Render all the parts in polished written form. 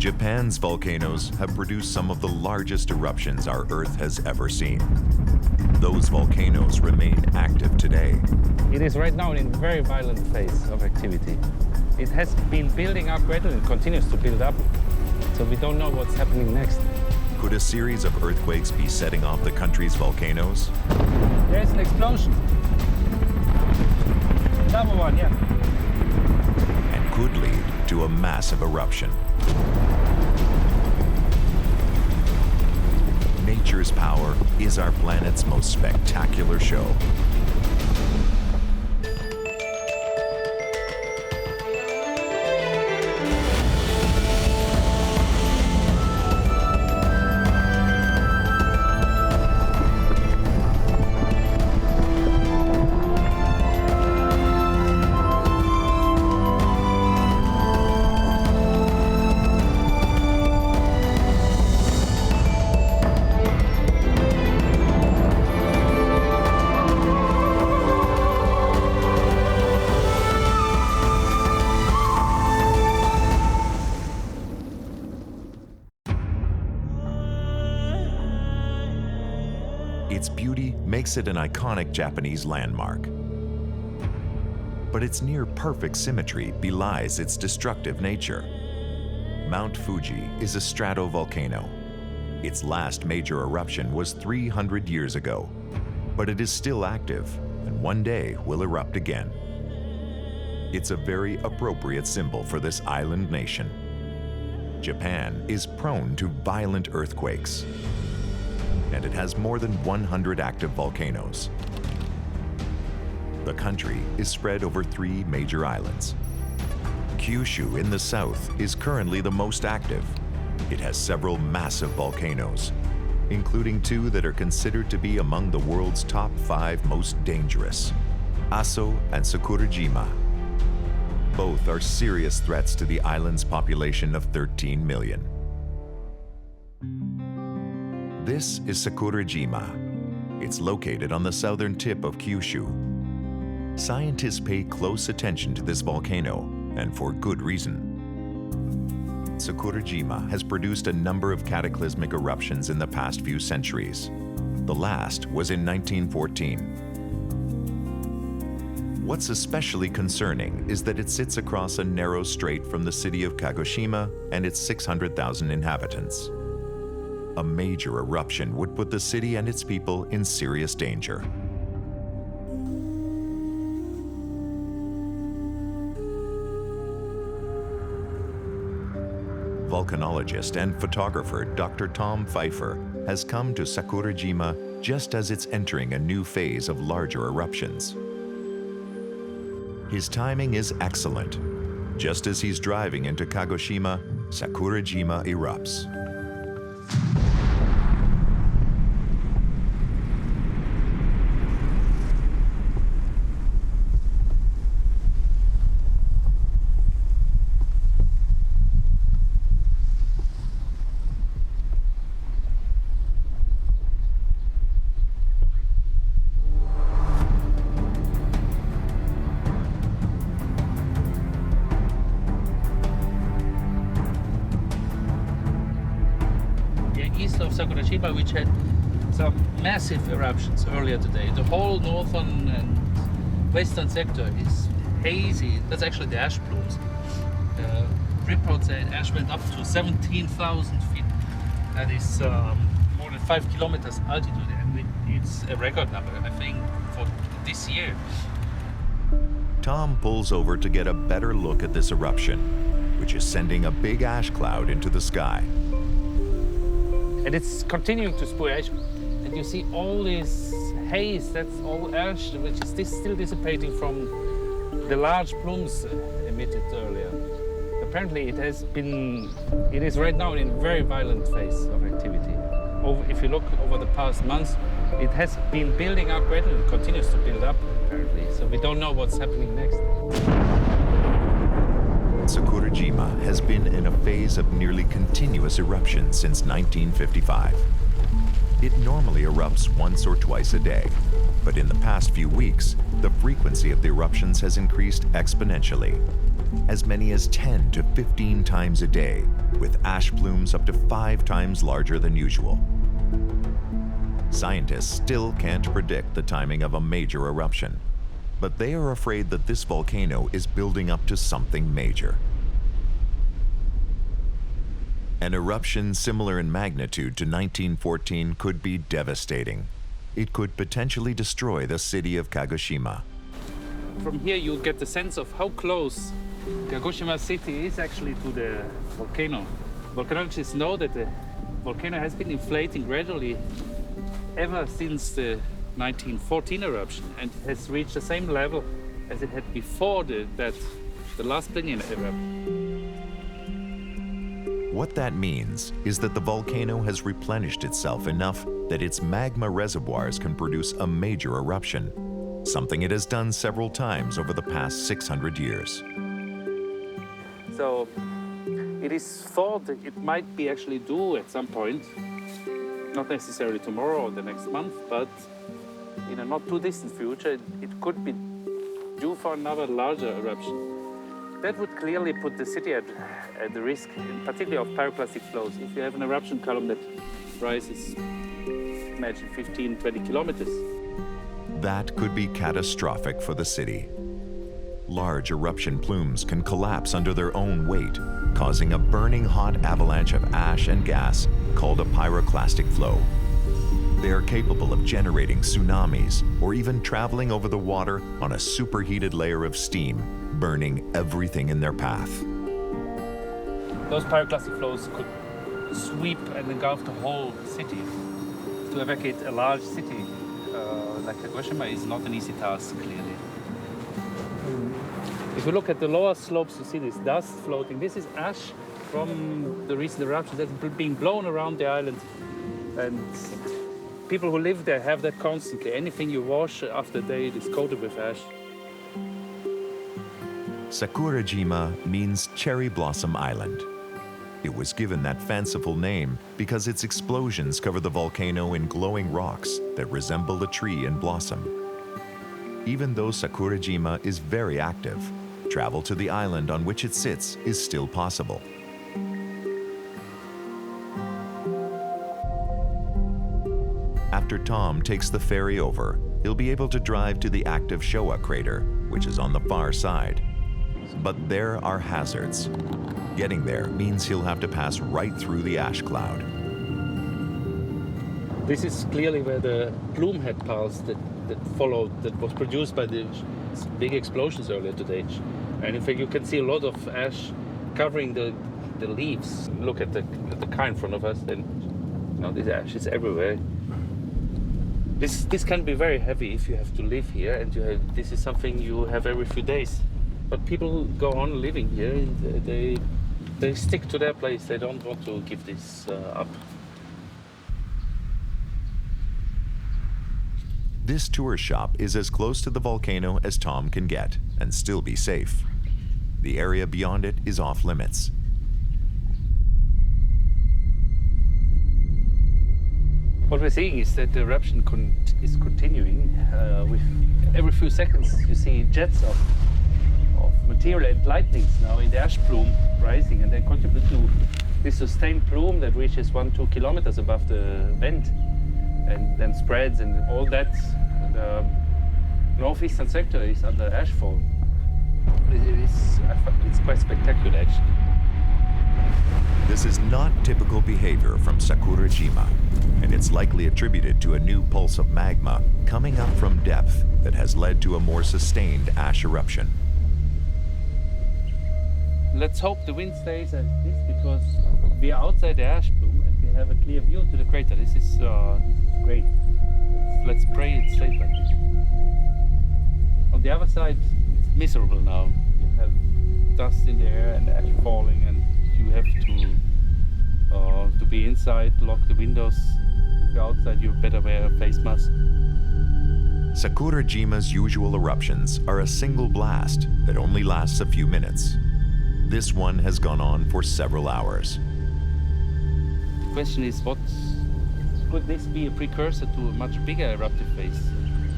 Japan's volcanoes have produced some of the largest eruptions our Earth has ever seen. Those volcanoes remain active today. It is right now in a very violent phase of activity. It has been building up gradually and continues to build up, so we don't know what's happening next. Could a series of earthquakes be setting off the country's volcanoes? There's an explosion. Another one, yeah. And could lead to a massive eruption. Nature's power is our planet's most spectacular show. Its beauty makes it an iconic Japanese landmark. But its near-perfect symmetry belies its destructive nature. Mount Fuji is a stratovolcano. Its last major eruption was 300 years ago, but it is still active and one day will erupt again. It's a very appropriate symbol for this island nation. Japan is prone to violent earthquakes, and it has more than 100 active volcanoes. The country is spread over 3 major islands. Kyushu in the south is currently the most active. It has several massive volcanoes, including 2 that are considered to be among the world's top 5 most dangerous, Aso and Sakurajima. Both are serious threats to the island's population of 13 million. This is Sakurajima. It's located on the southern tip of Kyushu. Scientists pay close attention to this volcano, and for good reason. Sakurajima has produced a number of cataclysmic eruptions in the past few centuries. The last was in 1914. What's especially concerning is that it sits across a narrow strait from the city of Kagoshima and its 600,000 inhabitants. A major eruption would put the city and its people in serious danger. Volcanologist and photographer Dr. Tom Pfeiffer has come to Sakurajima just as it's entering a new phase of larger eruptions. His timing is excellent. Just as he's driving into Kagoshima, Sakurajima erupts. East of Sakurajima, which had some massive eruptions earlier today. The whole northern and western sector is hazy. That's actually the ash plumes. Reports say ash went up to 17,000 feet. That is more than 5 kilometers altitude, and it's a record number, I think, for this year. Tom pulls over to get a better look at this eruption, which is sending a big ash cloud into the sky. And it's continuing to spew ash. And you see all this haze, that's all ash, which is still dissipating from the large plumes emitted earlier. Apparently it is right now in a very violent phase of activity. If you look over the past months, it has been building up gradually and continues to build up, apparently. So we don't know what's happening next. Sakurajima has been in a phase of nearly continuous eruption since 1955. It normally erupts once or twice a day, but in the past few weeks, the frequency of the eruptions has increased exponentially. as many as 10 to 15 times a day, with ash plumes up to 5 times larger than usual. Scientists still can't predict the timing of a major eruption, but they are afraid that this volcano is building up to something major. An eruption similar in magnitude to 1914 could be devastating. It could potentially destroy the city of Kagoshima. From here you get the sense of how close Kagoshima city is actually to the volcano. Volcanologists know that the volcano has been inflating gradually ever since the 1914 eruption and has reached the same level as it had before the last Plinian eruption. What that means is that the volcano has replenished itself enough that its magma reservoirs can produce a major eruption, something it has done several times over the past 600 years. So it is thought that it might be actually due at some point, not necessarily tomorrow or the next month, but in a not too distant future, it could be due for another larger eruption. That would clearly put the city at the risk, particularly of pyroclastic flows. If you have an eruption column that rises, imagine 15, 20 kilometers. That could be catastrophic for the city. Large eruption plumes can collapse under their own weight, causing a burning hot avalanche of ash and gas called a pyroclastic flow. They are capable of generating tsunamis or even traveling over the water on a superheated layer of steam, burning everything in their path. Those pyroclastic flows could sweep and engulf the whole city. To evacuate a large city like Kagoshima is not an easy task, clearly. If you look at the lower slopes, you see this dust floating. This is ash from the recent eruption that's being blown around the island. And people who live there have that constantly. Anything you wash after a day is coated with ash. Kuchinoerbujima means cherry blossom island. It was given that fanciful name because its explosions cover the volcano in glowing rocks that resemble a tree in blossom. Even though Kuchinoerbujima is very active, travel to the island on which it sits is still possible. After Tom takes the ferry over, he'll be able to drive to the active Showa crater, which is on the far side. But there are hazards. Getting there means he'll have to pass right through the ash cloud. This is clearly where the plume had passed that was produced by the big explosions earlier today. And in fact, you can see a lot of ash covering the leaves. Look at the car in front of us, and this ash is everywhere. This can be very heavy if you have to live here, and this is something you have every few days. But people go on living here, and they stick to their place. They don't want to give this up. This tour shop is as close to the volcano as Tom can get and still be safe. The area beyond it is off limits. What we're seeing is that the eruption is continuing. With every few seconds, you see jets of material and lightnings now in the ash plume rising, and they contribute to this sustained plume that reaches 1-2 kilometers above the vent and then spreads, and all that. The northeastern sector is under ashfall. It's quite spectacular, actually. This is not typical behavior from Kuchinoerbujima, and it's likely attributed to a new pulse of magma coming up from depth that has led to a more sustained ash eruption. Let's hope the wind stays as this, because we are outside the ash plume and we have a clear view to the crater. This is great. Let's pray it stays like this. On the other side, it's miserable now. You have dust in the air and ash falling, and you have to be inside, lock the windows. If you're outside, you better wear a face mask. Kuchinoerbujima's usual eruptions are a single blast that only lasts a few minutes. This one has gone on for several hours. The question is, could this be a precursor to a much bigger eruptive phase?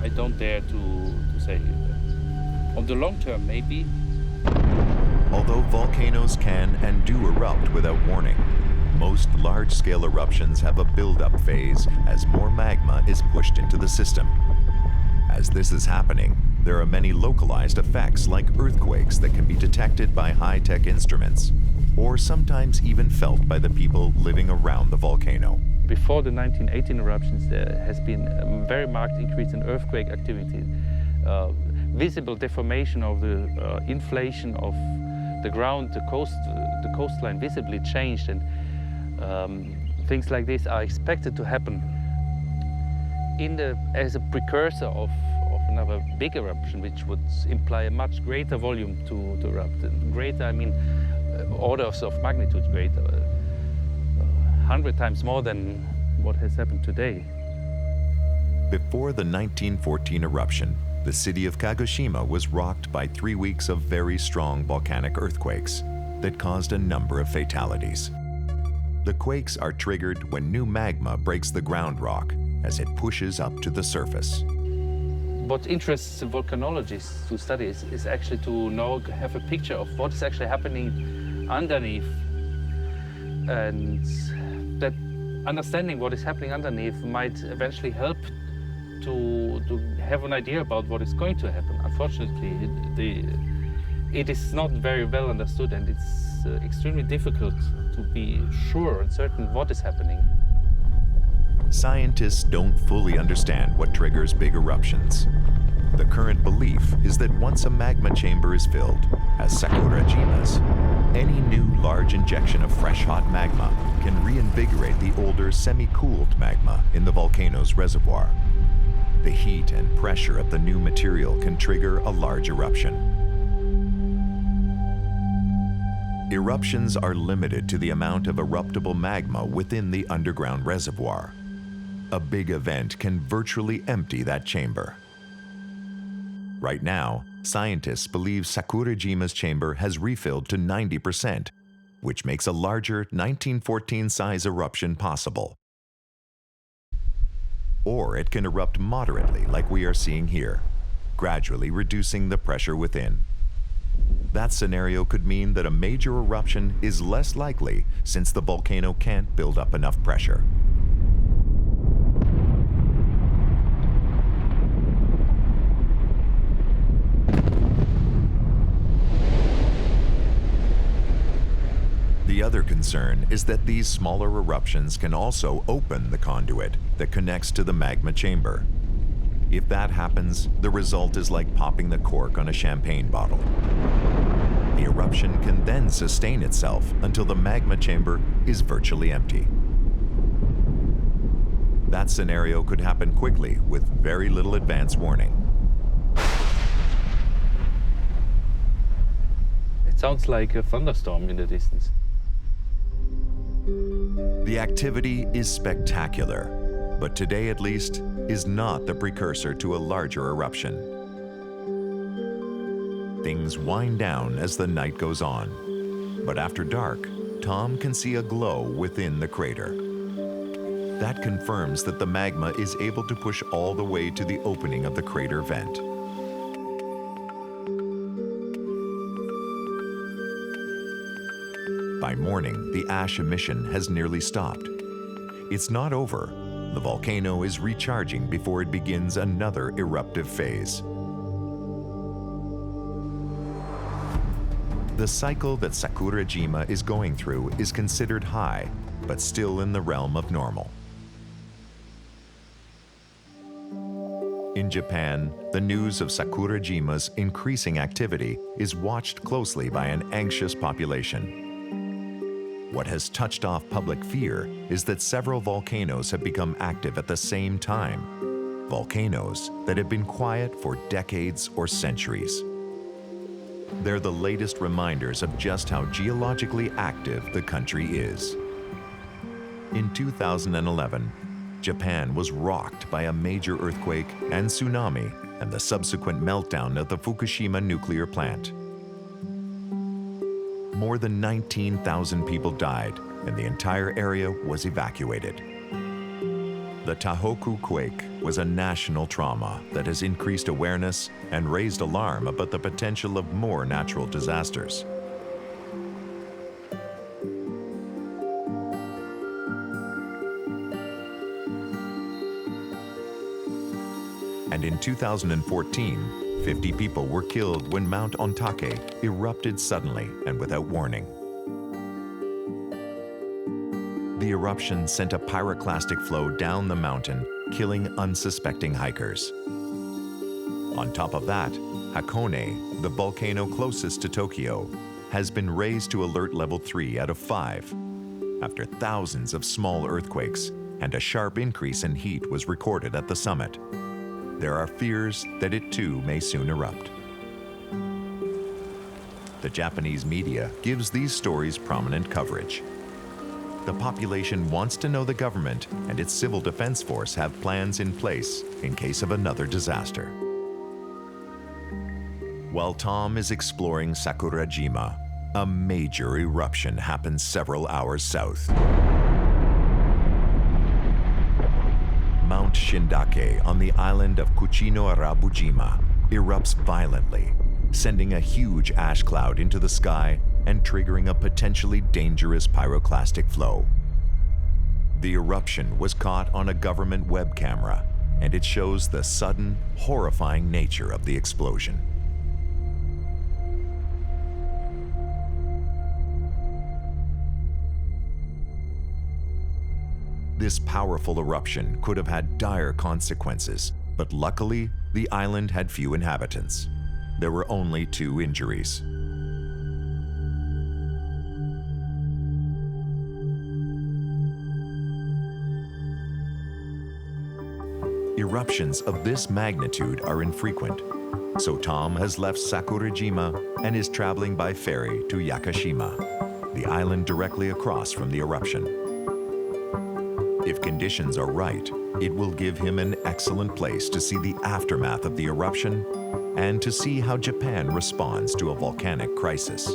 I don't dare to say. On the long term, maybe. Although volcanoes can and do erupt without warning, most large-scale eruptions have a build-up phase as more magma is pushed into the system. As this is happening, there are many localized effects like earthquakes that can be detected by high-tech instruments, or sometimes even felt by the people living around the volcano. Before the 1918 eruptions, there has been a very marked increase in earthquake activity, visible deformation of the inflation of the ground, the coastline visibly changed, and things like this are expected to happen as a precursor of another big eruption, which would imply a much greater volume to erupt. And greater, I mean, orders of magnitude greater, 100 times more than what has happened today. Before the 1914 eruption, the city of Kagoshima was rocked by 3 weeks of very strong volcanic earthquakes that caused a number of fatalities. The quakes are triggered when new magma breaks the ground rock as it pushes up to the surface. What interests volcanologists to study is actually to have a picture of what is actually happening underneath. And that understanding what is happening underneath might eventually help to have an idea about what is going to happen. Unfortunately, it is not very well understood, and it's extremely difficult to be sure and certain what is happening. Scientists don't fully understand what triggers big eruptions. The current belief is that once a magma chamber is filled, as Sakuraijima's, any new large injection of fresh hot magma can reinvigorate the older semi-cooled magma in the volcano's reservoir. The heat and pressure of the new material can trigger a large eruption. Eruptions are limited to the amount of eruptible magma within the underground reservoir. A big event can virtually empty that chamber. Right now, scientists believe Sakuraijima's chamber has refilled to 90%, which makes a larger 1914 size eruption possible. Or it can erupt moderately like we are seeing here, gradually reducing the pressure within. That scenario could mean that a major eruption is less likely since the volcano can't build up enough pressure. The other concern is that these smaller eruptions can also open the conduit that connects to the magma chamber. If that happens, the result is like popping the cork on a champagne bottle. The eruption can then sustain itself until the magma chamber is virtually empty. That scenario could happen quickly with very little advance warning. It sounds like a thunderstorm in the distance. The activity is spectacular, but today at least is not the precursor to a larger eruption. Things wind down as the night goes on, but after dark, Tom can see a glow within the crater. That confirms that the magma is able to push all the way to the opening of the crater vent. By morning, the ash emission has nearly stopped. It's not over. The volcano is recharging before it begins another eruptive phase. The cycle that Sakurajima is going through is considered high, but still in the realm of normal. In Japan, the news of Sakurajima's increasing activity is watched closely by an anxious population. What has touched off public fear is that several volcanoes have become active at the same time, volcanoes that have been quiet for decades or centuries. They're the latest reminders of just how geologically active the country is. In 2011, Japan was rocked by a major earthquake and tsunami and the subsequent meltdown of the Fukushima nuclear plant. More than 19,000 people died, and the entire area was evacuated. The Tohoku quake was a national trauma that has increased awareness and raised alarm about the potential of more natural disasters. And in 2014, 50 people were killed when Mount Ontake erupted suddenly and without warning. The eruption sent a pyroclastic flow down the mountain, killing unsuspecting hikers. On top of that, Hakone, the volcano closest to Tokyo, has been raised to alert level 3 out of 5 after thousands of small earthquakes and a sharp increase in heat was recorded at the summit. There are fears that it too may soon erupt. The Japanese media gives these stories prominent coverage. The population wants to know the government and its civil defense force have plans in place in case of another disaster. While Tom is exploring Sakurajima, a major eruption happens several hours south. Mount Shindake on the island of Kuchinoerbujima erupts violently, sending a huge ash cloud into the sky and triggering a potentially dangerous pyroclastic flow. The eruption was caught on a government web camera, and it shows the sudden, horrifying nature of the explosion. This powerful eruption could have had dire consequences, but luckily, the island had few inhabitants. There were only 2 injuries. Eruptions of this magnitude are infrequent, so Tom has left Sakurajima and is traveling by ferry to Yakushima, the island directly across from the eruption. If conditions are right, it will give him an excellent place to see the aftermath of the eruption and to see how Japan responds to a volcanic crisis.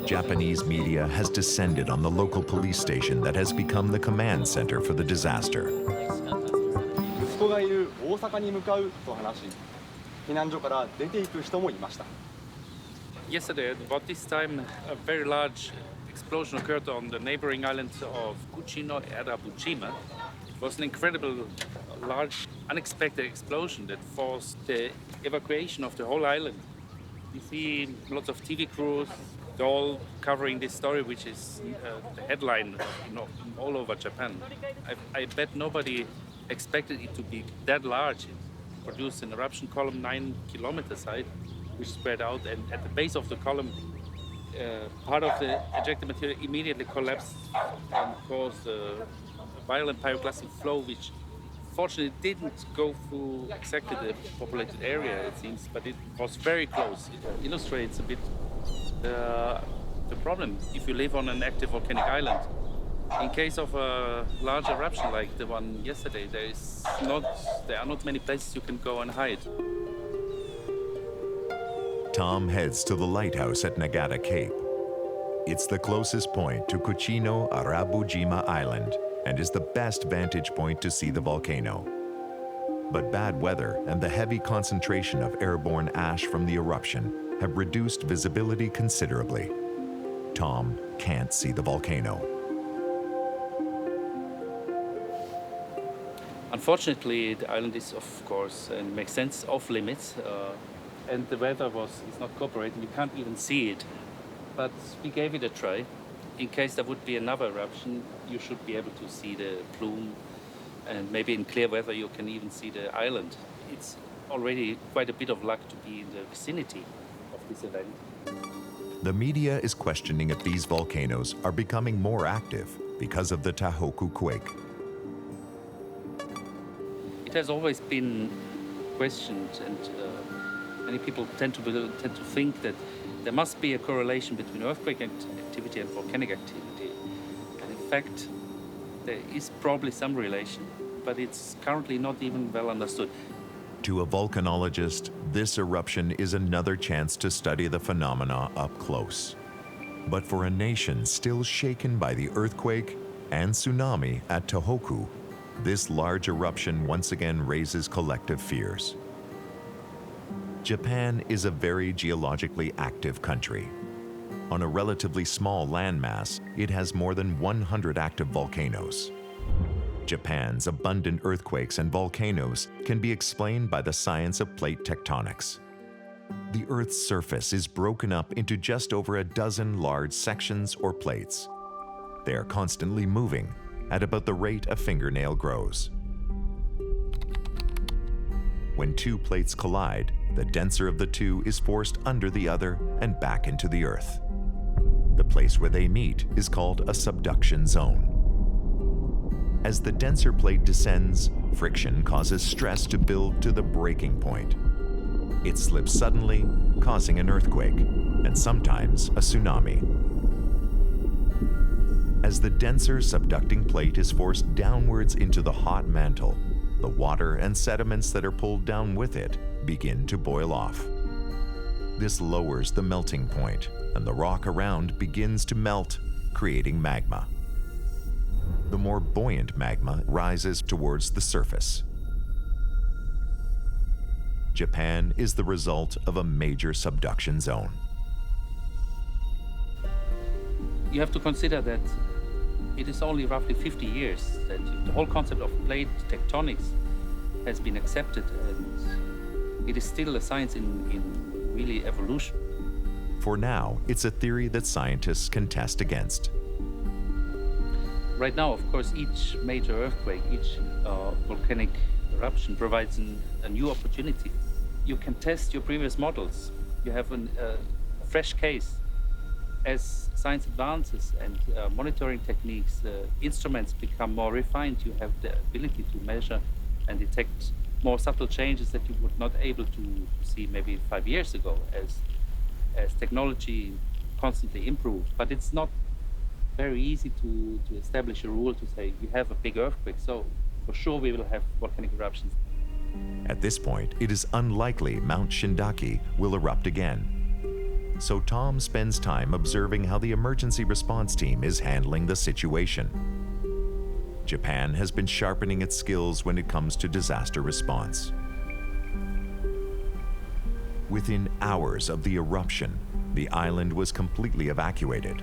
Japanese media has descended on the local police station that has become the command center for the disaster. 息子がいる大阪に向かうと話し、避難所から出ていく人もいました。 Yesterday, at about this time, a very large explosion occurred on the neighboring island of Kuchinoerbujima. It was an incredible, large, unexpected explosion that forced the evacuation of the whole island. You see lots of TV crews, they're all covering this story, which is the headline, all over Japan. I bet nobody expected it to be that large. It produced an eruption column 9 kilometers high, which spread out, and at the base of the column, part of the ejected material immediately collapsed and caused a violent pyroclastic flow, which fortunately didn't go through exactly the populated area, it seems, but it was very close. It illustrates a bit the problem if you live on an active volcanic island. In case of a large eruption like the one yesterday, there are not many places you can go and hide. Tom heads to the lighthouse at Nagata Cape. It's the closest point to Kuchinoerbujima Island and is the best vantage point to see the volcano. But bad weather and the heavy concentration of airborne ash from the eruption have reduced visibility considerably. Tom can't see the volcano. Unfortunately, the island is, of course, and makes sense, off limits. And the weather is not cooperating. We can't even see it. But we gave it a try. In case there would be another eruption, you should be able to see the plume, and maybe in clear weather you can even see the island. It's already quite a bit of luck to be in the vicinity of this event. The media is questioning if these volcanoes are becoming more active because of the Tohoku quake. It has always been questioned, and many people tend to think that there must be a correlation between earthquake activity and volcanic activity. And in fact, there is probably some relation, but it's currently not even well understood. To a volcanologist, this eruption is another chance to study the phenomena up close. But for a nation still shaken by the earthquake and tsunami at Tohoku, this large eruption once again raises collective fears. Japan is a very geologically active country. On a relatively small landmass, it has more than 100 active volcanoes. Japan's abundant earthquakes and volcanoes can be explained by the science of plate tectonics. The Earth's surface is broken up into just over a dozen large sections or plates. They are constantly moving at about the rate a fingernail grows. When two plates collide, the denser of the two is forced under the other and back into the Earth. The place where they meet is called a subduction zone. As the denser plate descends, friction causes stress to build to the breaking point. It slips suddenly, causing an earthquake, and sometimes a tsunami. As the denser subducting plate is forced downwards into the hot mantle, the water and sediments that are pulled down with it begin to boil off. This lowers the melting point, and the rock around begins to melt, creating magma. The more buoyant magma rises towards the surface. Japan is the result of a major subduction zone. You have to consider that it is only roughly 50 years that the whole concept of plate tectonics has been accepted, and it is still a science in really evolution. For now, it's a theory that scientists can test against. Right now, of course, each major earthquake, each volcanic eruption provides a new opportunity. You can test your previous models. You have a fresh case. As science advances and monitoring techniques, instruments become more refined, you have the ability to measure and detect more subtle changes that you would not able to see maybe 5 years ago as technology constantly improves. But it's not very easy to establish a rule to say you have a big earthquake, so for sure we will have volcanic eruptions. At this point, it is unlikely Mount Shindaki will erupt again. So Tom spends time observing how the emergency response team is handling the situation. Japan has been sharpening its skills when it comes to disaster response. Within hours of the eruption, the island was completely evacuated.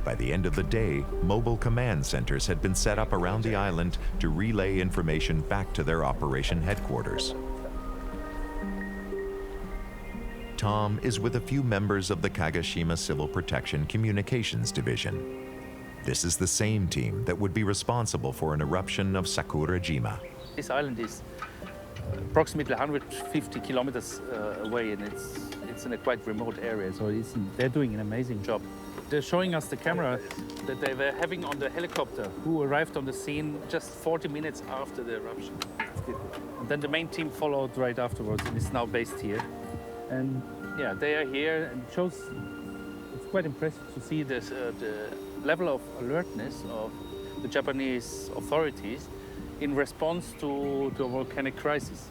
By the end of the day, mobile command centers had been set up around the island to relay information back to their operation headquarters. Tom is with a few members of the Kagoshima Civil Protection Communications Division. This is the same team that would be responsible for an eruption of Sakurajima. This island is approximately 150 kilometers away, and it's in a quite remote area, so they're doing an amazing job. They're showing us the camera that they were having on the helicopter, who arrived on the scene just 40 minutes after the eruption. And then the main team followed right afterwards and is now based here. And yeah, they are here, and it's quite impressive to see this, the level of alertness of the Japanese authorities in response to a volcanic crisis.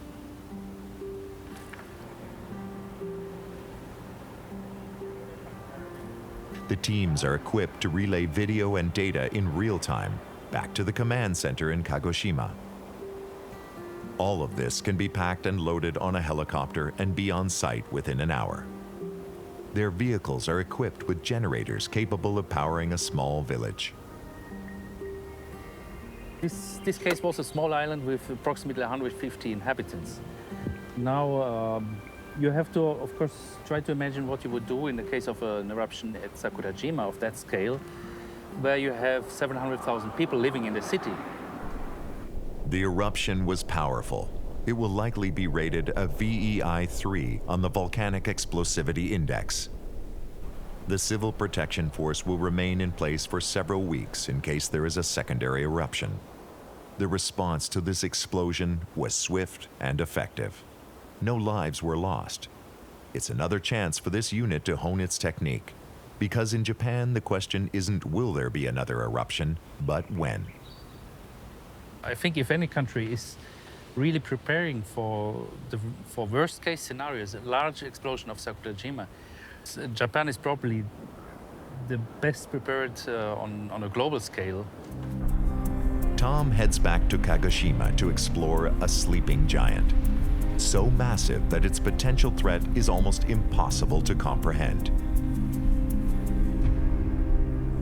The teams are equipped to relay video and data in real time back to the command center in Kagoshima. All of this can be packed and loaded on a helicopter and be on site within an hour. Their vehicles are equipped with generators capable of powering a small village. This case was a small island with approximately 150 inhabitants. Now, you have to, of course, try to imagine what you would do in the case of an eruption at Sakurajima of that scale, where you have 700,000 people living in the city. The eruption was powerful. It will likely be rated a VEI 3 on the Volcanic Explosivity Index. The Civil Protection Force will remain in place for several weeks in case there is a secondary eruption. The response to this explosion was swift and effective. No lives were lost. It's another chance for this unit to hone its technique. Because in Japan, the question isn't will there be another eruption, but when. I think if any country is really preparing for worst case scenarios, a large explosion of Sakurajima, Japan is probably the best prepared on a global scale. Tom heads back to Kagoshima to explore a sleeping giant. So massive that its potential threat is almost impossible to comprehend.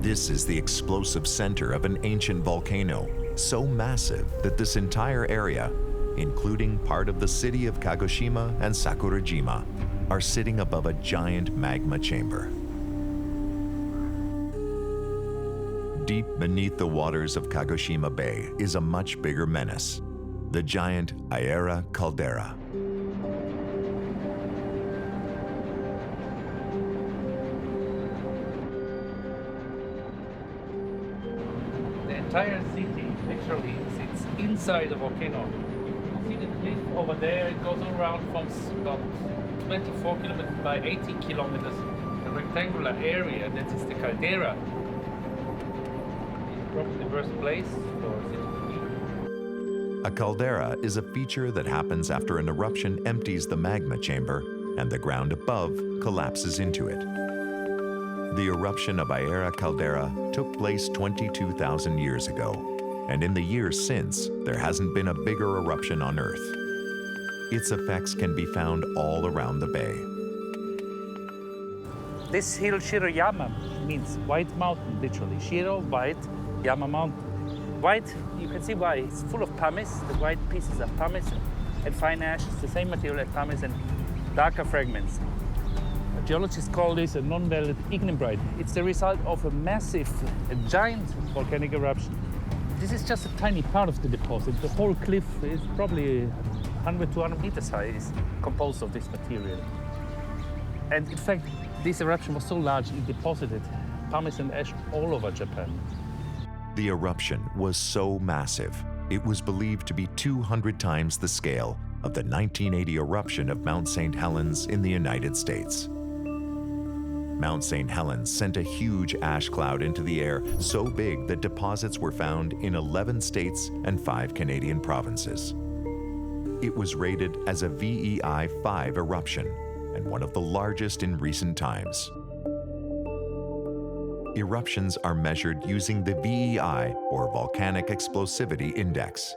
This is the explosive center of an ancient volcano, so massive that this entire area, including part of the city of Kagoshima and Sakurajima, are sitting above a giant magma chamber. Deep beneath the waters of Kagoshima Bay is a much bigger menace, the giant Aira caldera. The entire city literally sits inside the volcano. You see the cliff over there, it goes around from about 24 kilometers by 18 kilometers, a rectangular area that is the caldera. It's probably the worst place for a city to be. A caldera is a feature that happens after an eruption empties the magma chamber and the ground above collapses into it. The eruption of Aira caldera took place 22,000 years ago, and in the years since, there hasn't been a bigger eruption on Earth. Its effects can be found all around the bay. This hill, Shiroyama, means white mountain, literally. Shiro, white, Yama mountain. White, you can see why. It's full of pumice. The white pieces are pumice and fine ash. It's the same material as pumice and darker fragments. Geologists call this a non-valid ignimbrite. It's the result of a massive, a giant volcanic eruption. This is just a tiny part of the deposit. The whole cliff is probably 100 to 200 meters high, is composed of this material. And in fact, this eruption was so large, it deposited pumice and ash all over Japan. The eruption was so massive, it was believed to be 200 times the scale of the 1980 eruption of Mount St. Helens in the United States. Mount St. Helens sent a huge ash cloud into the air so big that deposits were found in 11 states and 5 Canadian provinces. It was rated as a VEI 5 eruption and one of the largest in recent times. Eruptions are measured using the VEI, or Volcanic Explosivity Index.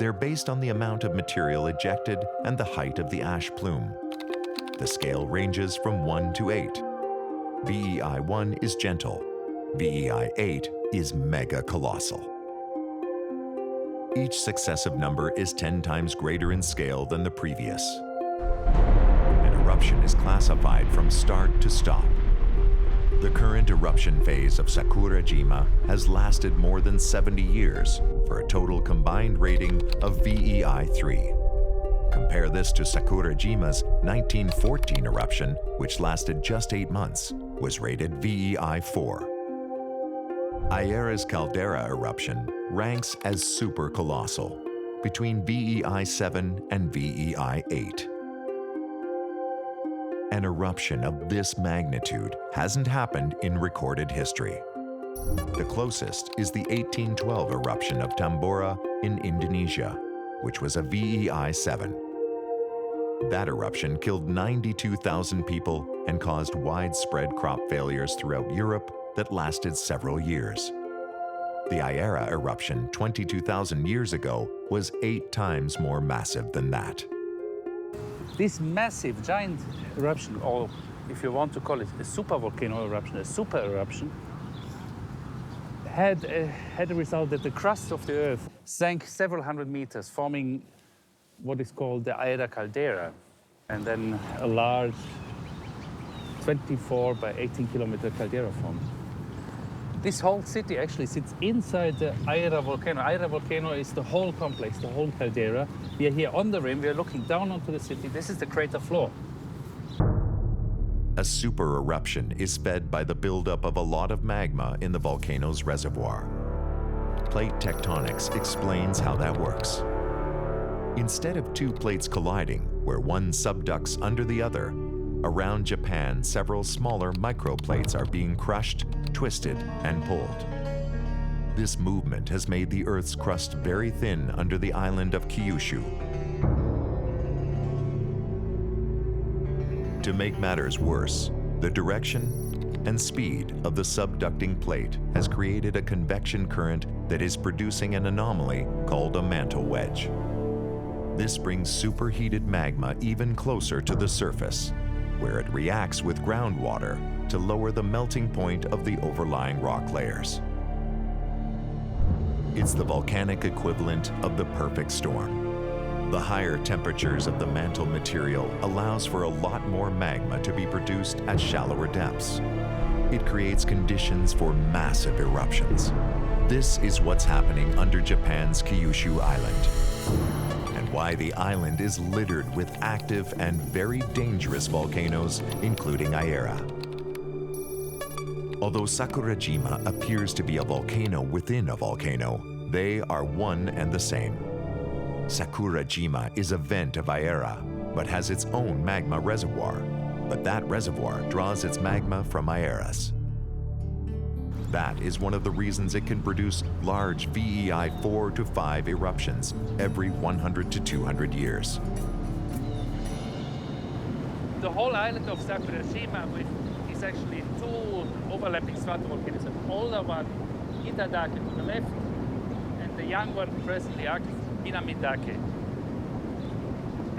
They're based on the amount of material ejected and the height of the ash plume. The scale ranges from 1 to 8. VEI 1 is gentle. VEI 8 is mega colossal. Each successive number is 10 times greater in scale than the previous. An eruption is classified from start to stop. The current eruption phase of Sakurajima has lasted more than 70 years for a total combined rating of VEI 3. Compare this to Sakurajima's 1914 eruption, which lasted just 8 months, was rated VEI 4. Aira's caldera eruption ranks as supercolossal, between VEI 7 and VEI 8. An eruption of this magnitude hasn't happened in recorded history. The closest is the 1812 eruption of Tambora in Indonesia, which was a VEI 7. That eruption killed 92,000 people and caused widespread crop failures throughout Europe that lasted several years. The Aira eruption 22,000 years ago was 8 times more massive than that. This massive, giant eruption, or if you want to call it a supervolcano eruption, a super eruption, had a result that the crust of the Earth sank several hundred meters, forming what is called the Aira caldera, and then a large 24 by 18 kilometer caldera formed. This whole city actually sits inside the Aira volcano. Aira volcano is the whole complex, the whole caldera. We are here on the rim, we are looking down onto the city. This is the crater floor. A super eruption is fed by the buildup of a lot of magma in the volcano's reservoir. Plate tectonics explains how that works. Instead of 2 plates colliding, where one subducts under the other, around Japan, several smaller microplates are being crushed, twisted, and pulled. This movement has made the Earth's crust very thin under the island of Kyushu. To make matters worse, the direction and speed of the subducting plate has created a convection current that is producing an anomaly called a mantle wedge. This brings superheated magma even closer to the surface, where it reacts with groundwater to lower the melting point of the overlying rock layers. It's the volcanic equivalent of the perfect storm. The higher temperatures of the mantle material allows for a lot more magma to be produced at shallower depths. It creates conditions for massive eruptions. This is what's happening under Japan's Kyushu Island, and why the island is littered with active and very dangerous volcanoes, including Aira. Although Sakurajima appears to be a volcano within a volcano, they are one and the same. Sakurajima is a vent of Aira, but has its own magma reservoir. But that reservoir draws its magma from Aira's. That is one of the reasons it can produce large VEI 4 to 5 eruptions every 100 to 200 years. The whole island of Sakurajima is actually two overlapping stratovolcanoes. An older one, Itadake to the left, and the young one, presently active, Minamidake.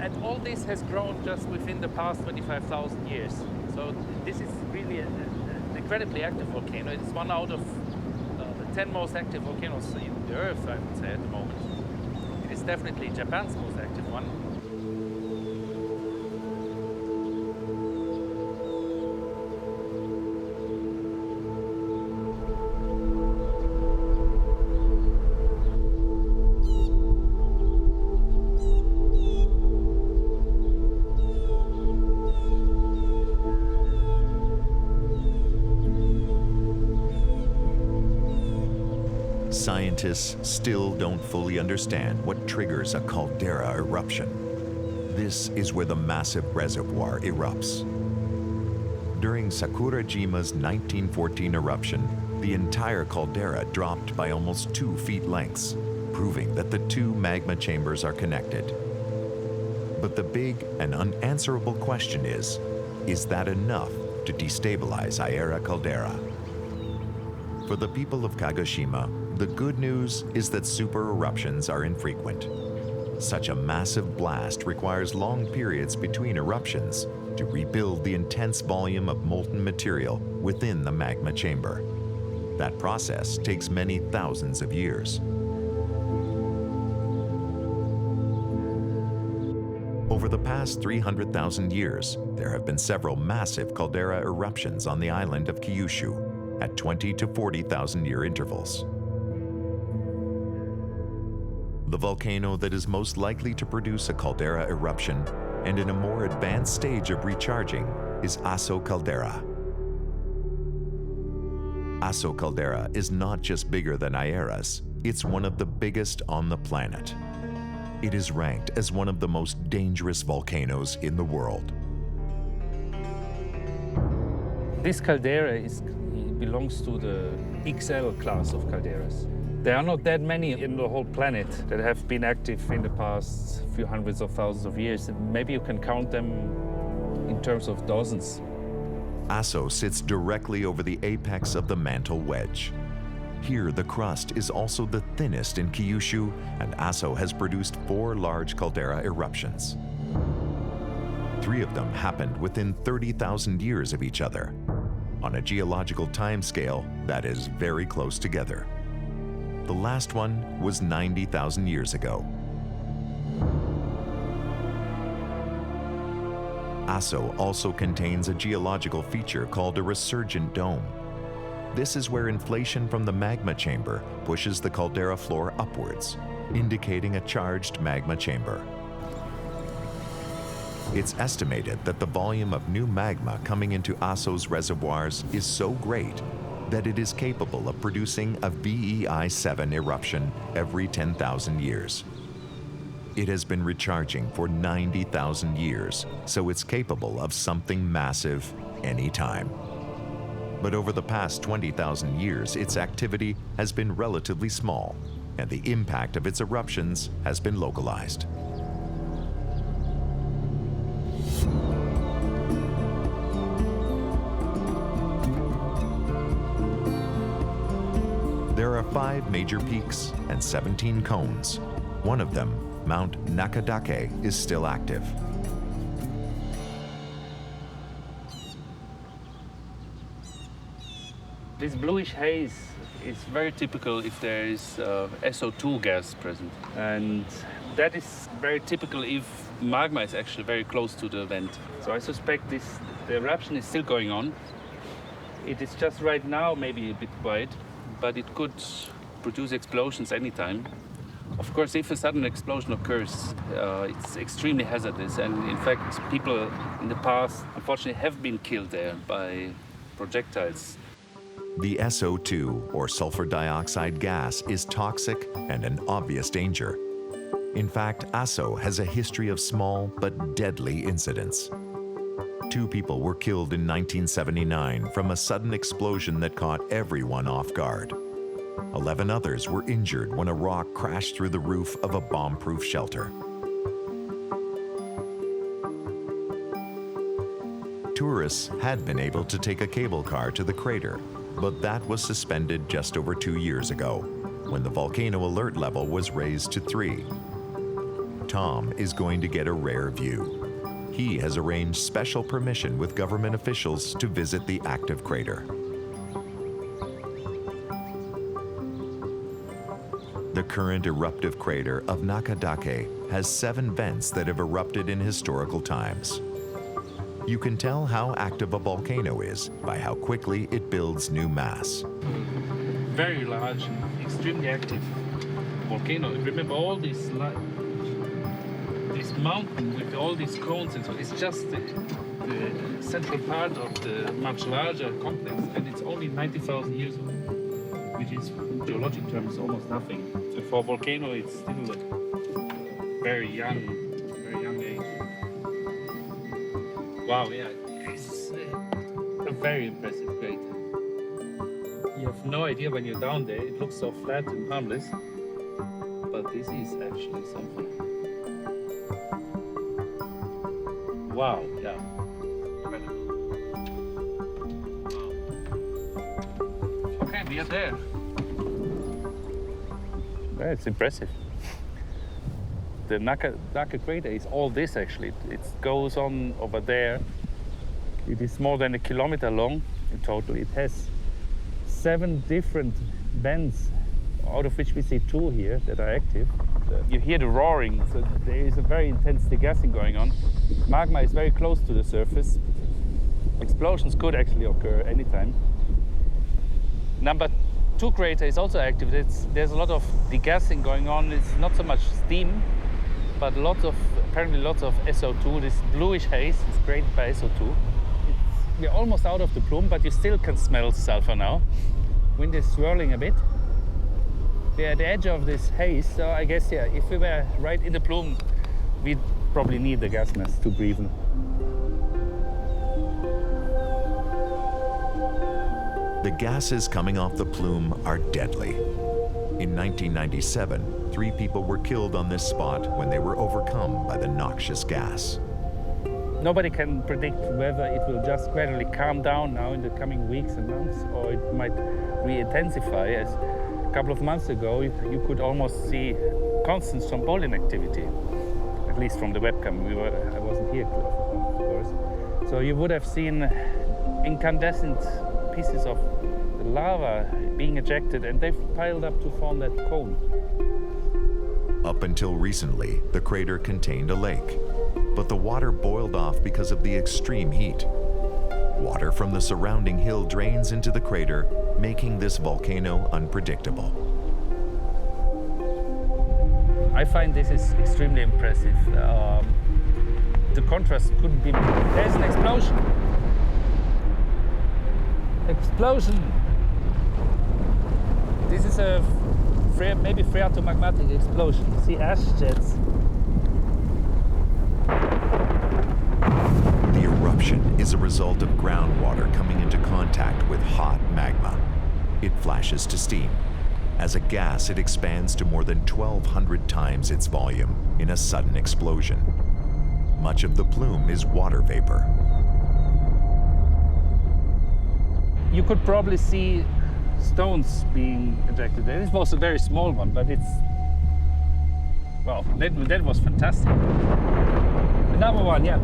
And all this has grown just within the past 25,000 years. So this is really an incredibly active volcano. It's one out of the 10 most active volcanoes in the Earth, I would say, at the moment. It is definitely Japan's most active one. Scientists still don't fully understand what triggers a caldera eruption. This is where the massive reservoir erupts. During Sakurajima's 1914 eruption, the entire caldera dropped by almost 2 feet lengths, proving that the two magma chambers are connected. But the big and unanswerable question is that enough to destabilize Aira caldera? For the people of Kagoshima, the good news is that super eruptions are infrequent. Such a massive blast requires long periods between eruptions to rebuild the intense volume of molten material within the magma chamber. That process takes many thousands of years. Over the past 300,000 years, there have been several massive caldera eruptions on the island of Kyushu at 20 to 40,000 year intervals. The volcano that is most likely to produce a caldera eruption and in a more advanced stage of recharging is Aso caldera. Aso caldera is not just bigger than Aira's, it's one of the biggest on the planet. It is ranked as one of the most dangerous volcanoes in the world. This caldera belongs to the XL class of calderas. There are not that many in the whole planet that have been active in the past few hundreds of thousands of years. Maybe you can count them in terms of dozens. Aso sits directly over the apex of the mantle wedge. Here, the crust is also the thinnest in Kyushu, and Aso has produced 4 large caldera eruptions. 3 of them happened within 30,000 years of each other. On a geological timescale, that is very close together. The last one was 90,000 years ago. Aso also contains a geological feature called a resurgent dome. This is where inflation from the magma chamber pushes the caldera floor upwards, indicating a charged magma chamber. It's estimated that the volume of new magma coming into Aso's reservoirs is so great that it is capable of producing a VEI 7 eruption every 10,000 years. It has been recharging for 90,000 years, so it's capable of something massive anytime. But over the past 20,000 years, its activity has been relatively small, and the impact of its eruptions has been localized. There are 5 major peaks and 17 cones. One of them, Mount Nakadake, is still active. This bluish haze is very typical if there is SO2 gas present. And that is very typical if magma is actually very close to the vent. So I suspect the eruption is still going on. It is just right now maybe a bit quiet, but it could produce explosions anytime. Of course, if a sudden explosion occurs, it's extremely hazardous. And in fact, people in the past, unfortunately, have been killed there by projectiles. The SO2, or sulfur dioxide gas, is toxic and an obvious danger. In fact, Asso has a history of small but deadly incidents. 2 people were killed in 1979 from a sudden explosion that caught everyone off guard. 11 others were injured when a rock crashed through the roof of a bomb-proof shelter. Tourists had been able to take a cable car to the crater, but that was suspended just over 2 years ago, when the volcano alert level was raised to 3. Tom is going to get a rare view. He has arranged special permission with government officials to visit the active crater. The current eruptive crater of Nakadake has 7 vents that have erupted in historical times. You can tell how active a volcano is by how quickly it builds new mass. Very large and extremely active volcano. Remember all this mountain with all these cones and so it's just the central part of the much larger complex, and it's only 90,000 years old, which is in geologic terms almost nothing. So for a volcano it's still a very young age. Wow, yeah, it's a very impressive crater. You have no idea when you're down there, it looks so flat and harmless, but this is actually something. Wow, yeah. Incredible. Wow. Okay, we are there. Yeah, it's impressive. The Nakadake crater is all this actually. It goes on over there. It is more than 1 kilometer long in total. It has 7 different vents, out of which we see 2 here that are active. You hear the roaring, so there is a very intense degassing going on. Magma is very close to the surface. Explosions could actually occur anytime. Number 2 crater is also active. There's a lot of degassing going on. It's not so much steam, but apparently lots of SO2. This bluish haze is created by SO2. We're almost out of the plume, but you still can smell sulfur now. Wind is swirling a bit. We're at the edge of this haze, so I guess, yeah, if we were right in the plume, we'd probably need the gas mask to breathe. The gases coming off the plume are deadly. In 1997, 3 people were killed on this spot when they were overcome by the noxious gas. Nobody can predict whether it will just gradually calm down now in the coming weeks and months, or it might re-intensify. As a couple of months ago, you could almost see constant strombolian activity, at least from the webcam. I wasn't here, of course. So you would have seen incandescent pieces of lava being ejected, and they've piled up to form that cone. Up until recently, the crater contained a lake, but the water boiled off because of the extreme heat. Water from the surrounding hill drains into the crater, making this volcano unpredictable. I find this is extremely impressive. The contrast couldn't be more. There's an explosion. Explosion! This is a maybe phreatomagmatic explosion. See ash jets. The eruption is a result of groundwater coming into contact with hot magma. It flashes to steam. As a gas, it expands to more than 1,200 times its volume in a sudden explosion. Much of the plume is water vapor. You could probably see stones being ejected. This was a very small one, but it's... Well, that was fantastic. Another one, yeah.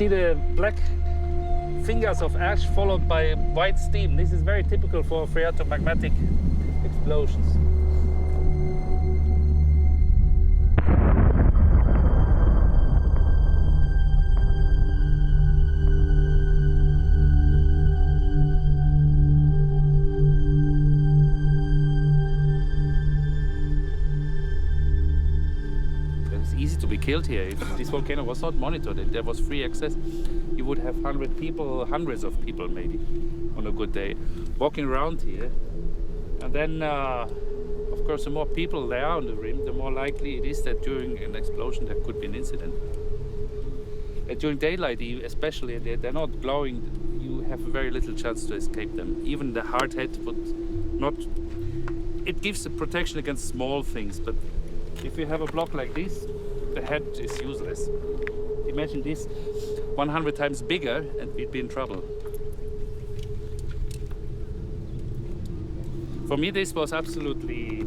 see the black fingers of ash followed by white steam. This is very typical for phreatomagmatic explosions. Easy to be killed here. If this volcano was not monitored and there was free access, you would have hundreds of people maybe, on a good day, walking around here. And then, of course, the more people there are on the rim, the more likely it is that during an explosion there could be an incident. And during daylight, especially, they're not glowing, you have very little chance to escape them. Even the hard head would not... It gives a protection against small things, but if you have a block like this, the head is useless. Imagine this 100 times bigger and we'd be in trouble. For me, this was absolutely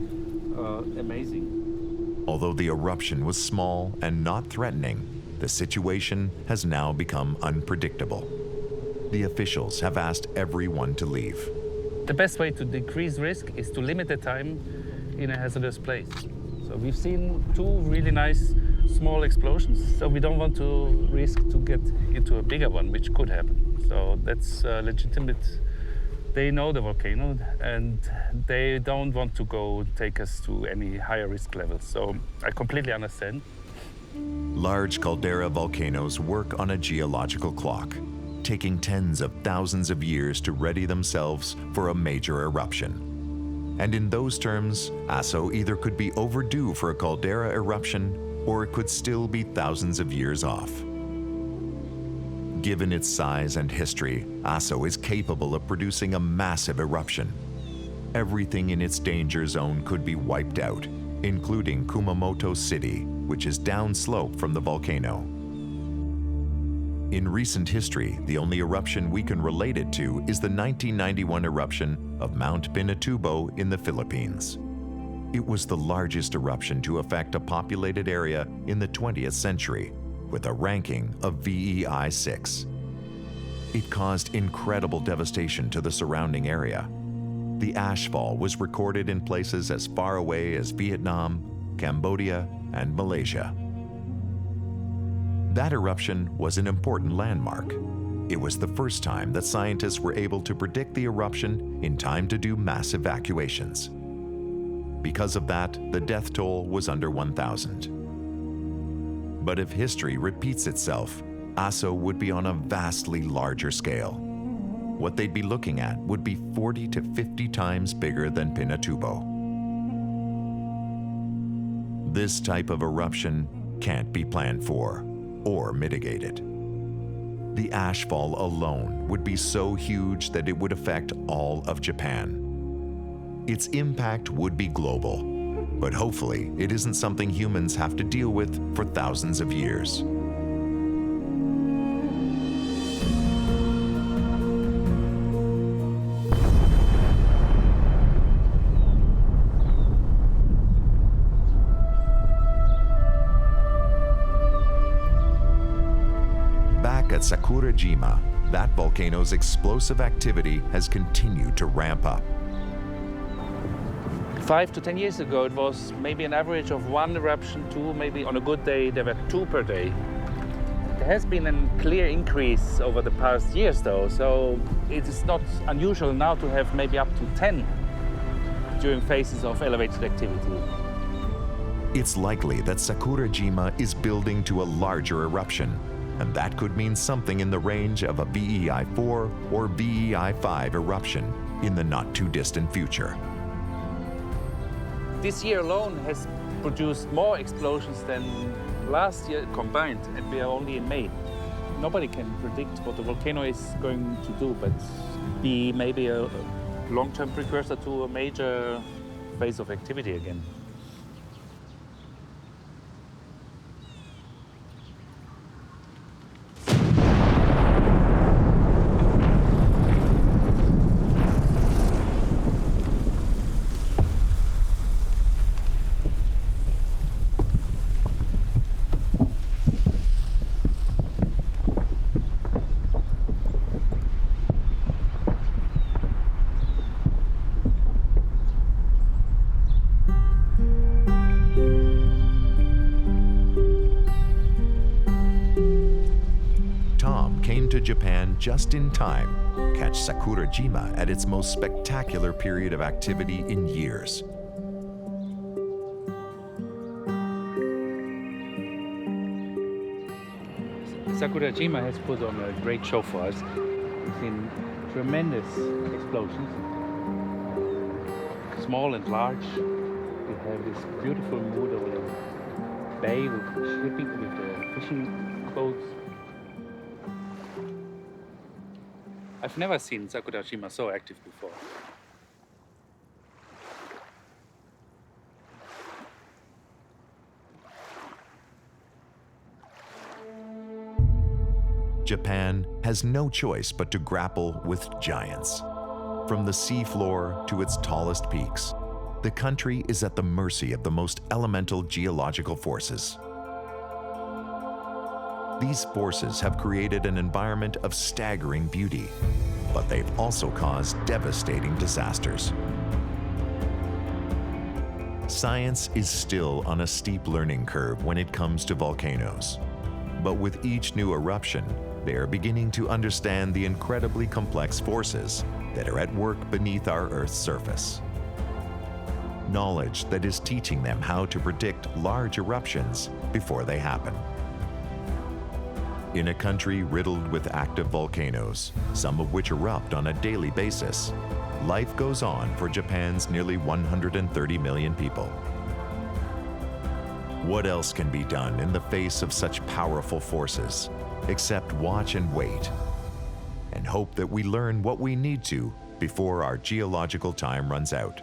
amazing. Although the eruption was small and not threatening, the situation has now become unpredictable. The officials have asked everyone to leave. The best way to decrease risk is to limit the time in a hazardous place. So we've seen 2 really nice small explosions, so we don't want to risk to get into a bigger one, which could happen. So that's legitimate. They know the volcano and they don't want to go take us to any higher risk levels. So I completely understand. Large caldera volcanoes work on a geological clock, taking tens of thousands of years to ready themselves for a major eruption. And in those terms, Aso either could be overdue for a caldera eruption or it could still be thousands of years off. Given its size and history, Aso is capable of producing a massive eruption. Everything in its danger zone could be wiped out, including Kumamoto City, which is downslope from the volcano. In recent history, the only eruption we can relate it to is the 1991 eruption of Mount Pinatubo in the Philippines. It was the largest eruption to affect a populated area in the 20th century, with a ranking of VEI 6. It caused incredible devastation to the surrounding area. The ashfall was recorded in places as far away as Vietnam, Cambodia, and Malaysia. That eruption was an important landmark. It was the first time that scientists were able to predict the eruption in time to do mass evacuations. Because of that, the death toll was under 1,000. But if history repeats itself, Aso would be on a vastly larger scale. What they'd be looking at would be 40 to 50 times bigger than Pinatubo. This type of eruption can't be planned for or mitigated. The ashfall alone would be so huge that it would affect all of Japan. Its impact would be global, but hopefully it isn't something humans have to deal with for thousands of years. At Sakurajima, that volcano's explosive activity has continued to ramp up. 5 to 10 years ago, it was maybe an average of 1 eruption, 2, maybe on a good day, there were 2 per day. There has been a clear increase over the past years, though, so it is not unusual now to have maybe up to 10 during phases of elevated activity. It's likely that Sakurajima is building to a larger eruption, and that could mean something in the range of a VEI 4 or VEI 5 eruption in the not-too-distant future. This year alone has produced more explosions than last year combined, and we are only in May. Nobody can predict what the volcano is going to do, but be maybe a long-term precursor to a major phase of activity again. Japan just in time, catch Sakurajima at its most spectacular period of activity in years. Sakurajima has put on a great show for us. We've seen tremendous explosions, small and large. We have this beautiful mood over the bay with shipping, with the fishing boats. I've never seen Sakurajima so active before. Japan has no choice but to grapple with giants. From the seafloor to its tallest peaks, the country is at the mercy of the most elemental geological forces. These forces have created an environment of staggering beauty, but they've also caused devastating disasters. Science is still on a steep learning curve when it comes to volcanoes. But with each new eruption, they are beginning to understand the incredibly complex forces that are at work beneath our Earth's surface. Knowledge that is teaching them how to predict large eruptions before they happen. In a country riddled with active volcanoes, some of which erupt on a daily basis, life goes on for Japan's nearly 130 million people. What else can be done in the face of such powerful forces except watch and wait and hope that we learn what we need to before our geological time runs out?